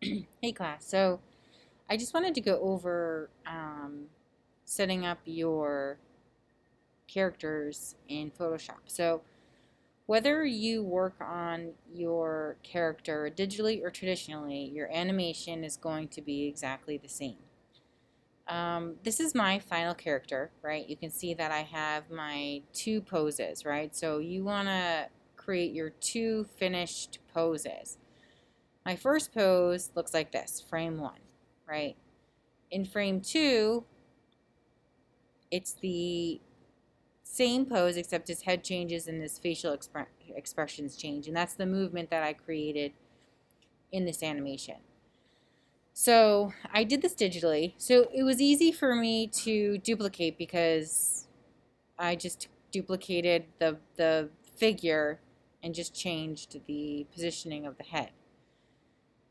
Hey class, so I just wanted to go over setting up your characters in Photoshop. So whether you work on your character digitally or traditionally, your animation is going to be exactly the same. This is my final character, right? You can see that I have my two poses, right? So you want to create your two finished poses. My first pose looks like this, frame one, right? In frame two, it's the same pose except his head changes and his facial expressions change. And that's the movement that I created in this animation. So I did this digitally. So it was easy for me to duplicate because I just duplicated the figure and just changed the positioning of the head.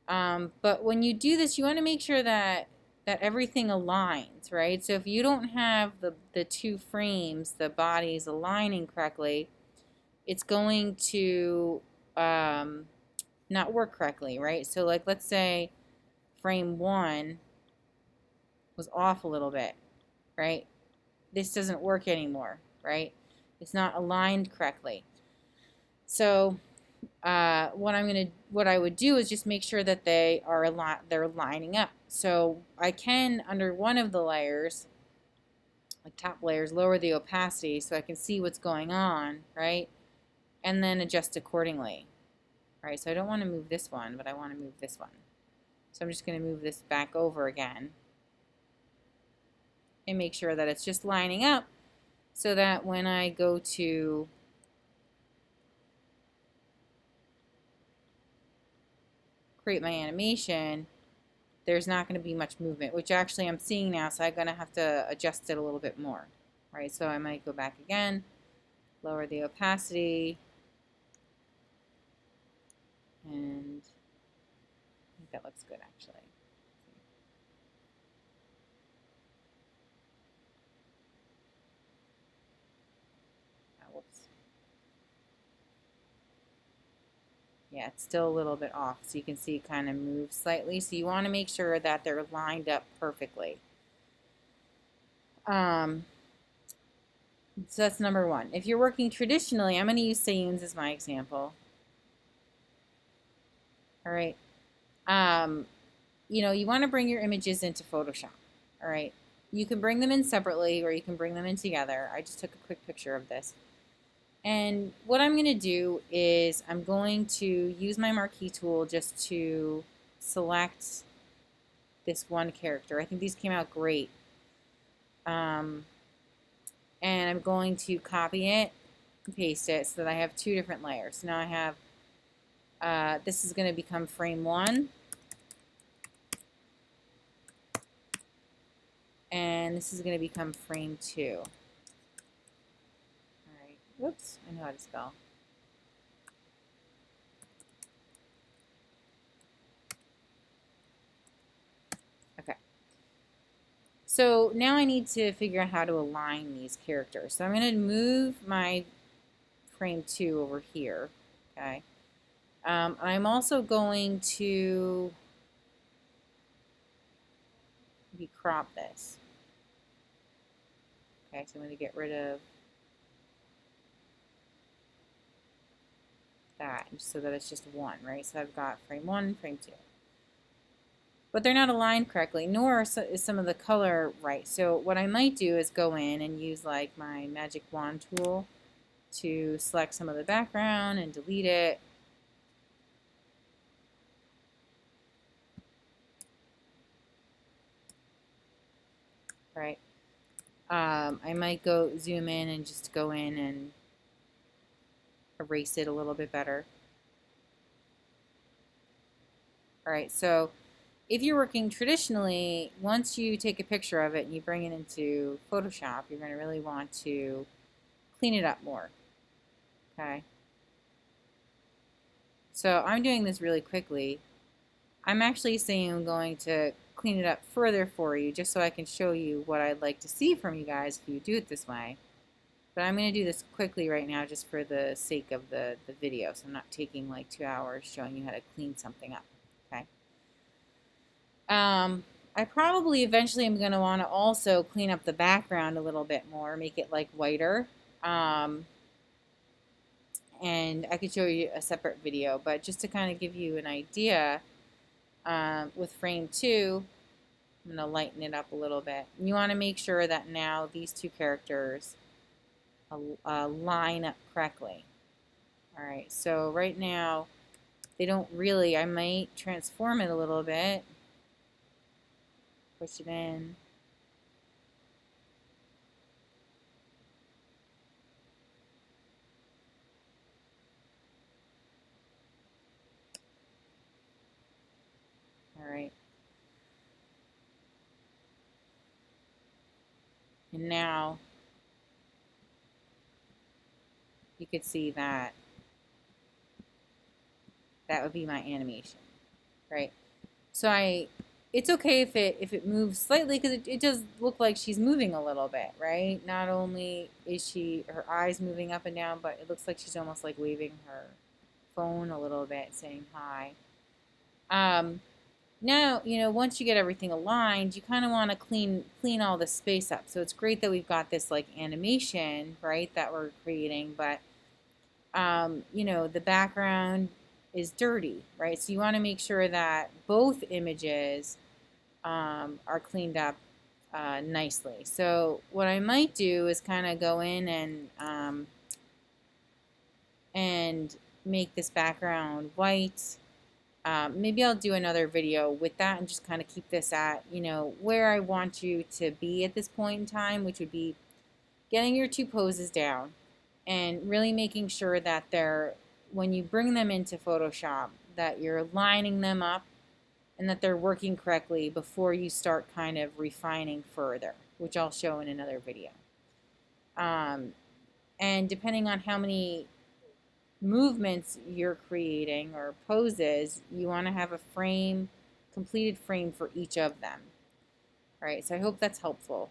But when you do this, you want to make sure that everything aligns, right? So if you don't have the two frames, the bodies aligning correctly, it's going to not work correctly, right? So like let's say frame one was off a little bit, right? This doesn't work anymore, right? It's not aligned correctly. So what I would do is just make sure that they're lining up. So I can, under one of the layers, like top layers, lower the opacity so I can see what's going on, right? And then adjust accordingly, right? So I don't want to move this one, but I want to move this one. So I'm just going to move this back over again and make sure that it's just lining up so that when I go to create my animation, there's not going to be much movement, which actually I'm seeing now, so I'm going to have to adjust it a little bit more, right? So I might go back again, lower the opacity, and I think that looks good actually. Oh, whoops. Yeah, it's still a little bit off, so you can see it kind of moves slightly. So you want to make sure that they're lined up perfectly. Um, so that's number one. If you're working traditionally, I'm going to use Sayun's as my example. All right. Um, you want to bring your images into Photoshop. All right. You can bring them in separately or you can bring them in together. I just took a quick picture of this. And what I'm going to do is I'm going to use my marquee tool just to select this one character. I think these came out great. And I'm going to copy it and paste it so that I have two different layers. So now I have, this is going to become frame one. And this is going to become frame two. All right. Whoops, I know how to spell. Okay. So now I need to figure out how to align these characters. So I'm going to move my frame two over here. Okay. I'm also going to maybe crop this. Okay, so I'm going to get rid of that so that it's just one, right? So I've got frame one, frame two. But they're not aligned correctly, nor is some of the color right. So what I might do is go in and use like my magic wand tool to select some of the background and delete it. Right. I might go zoom in and just go in and erase it a little bit better. All right, so if you're working traditionally, once you take a picture of it and you bring it into Photoshop, you're going to really want to clean it up more. Okay. So I'm doing this really quickly. I'm actually saying I'm going to clean it up further for you just so I can show you what I'd like to see from you guys if you do it this way. But I'm going to do this quickly right now just for the sake of the video. So I'm not taking like 2 hours showing you how to clean something up. Okay. I probably eventually am going to want to also clean up the background a little bit more, make it like whiter. Um, and I could show you a separate video, but just to kind of give you an idea, with frame 2, I'm going to lighten it up a little bit. You want to make sure that now these two characters line up correctly. All right, so right now they don't really, I might transform it a little bit, push it in. All right. And now you could see that that would be my animation, right? So it's okay if it moves slightly because it does look like she's moving a little bit, right? Not only is her eyes moving up and down, but it looks like she's almost like waving her phone a little bit, saying hi. Now, once you get everything aligned, you kind of want to clean all the space up. So it's great that we've got this like animation, right, that we're creating, but the background is dirty, right? So you want to make sure that both images are cleaned up nicely. So what I might do is kind of go in and make this background white. Maybe I'll do another video with that and just kind of keep this at, where I want you to be at this point in time, which would be getting your two poses down and really making sure that when you bring them into Photoshop, that you're lining them up and that they're working correctly before you start kind of refining further, which I'll show in another video. And depending on how many movements you're creating or poses, you want to have a completed frame for each of them. All right, so I hope that's helpful.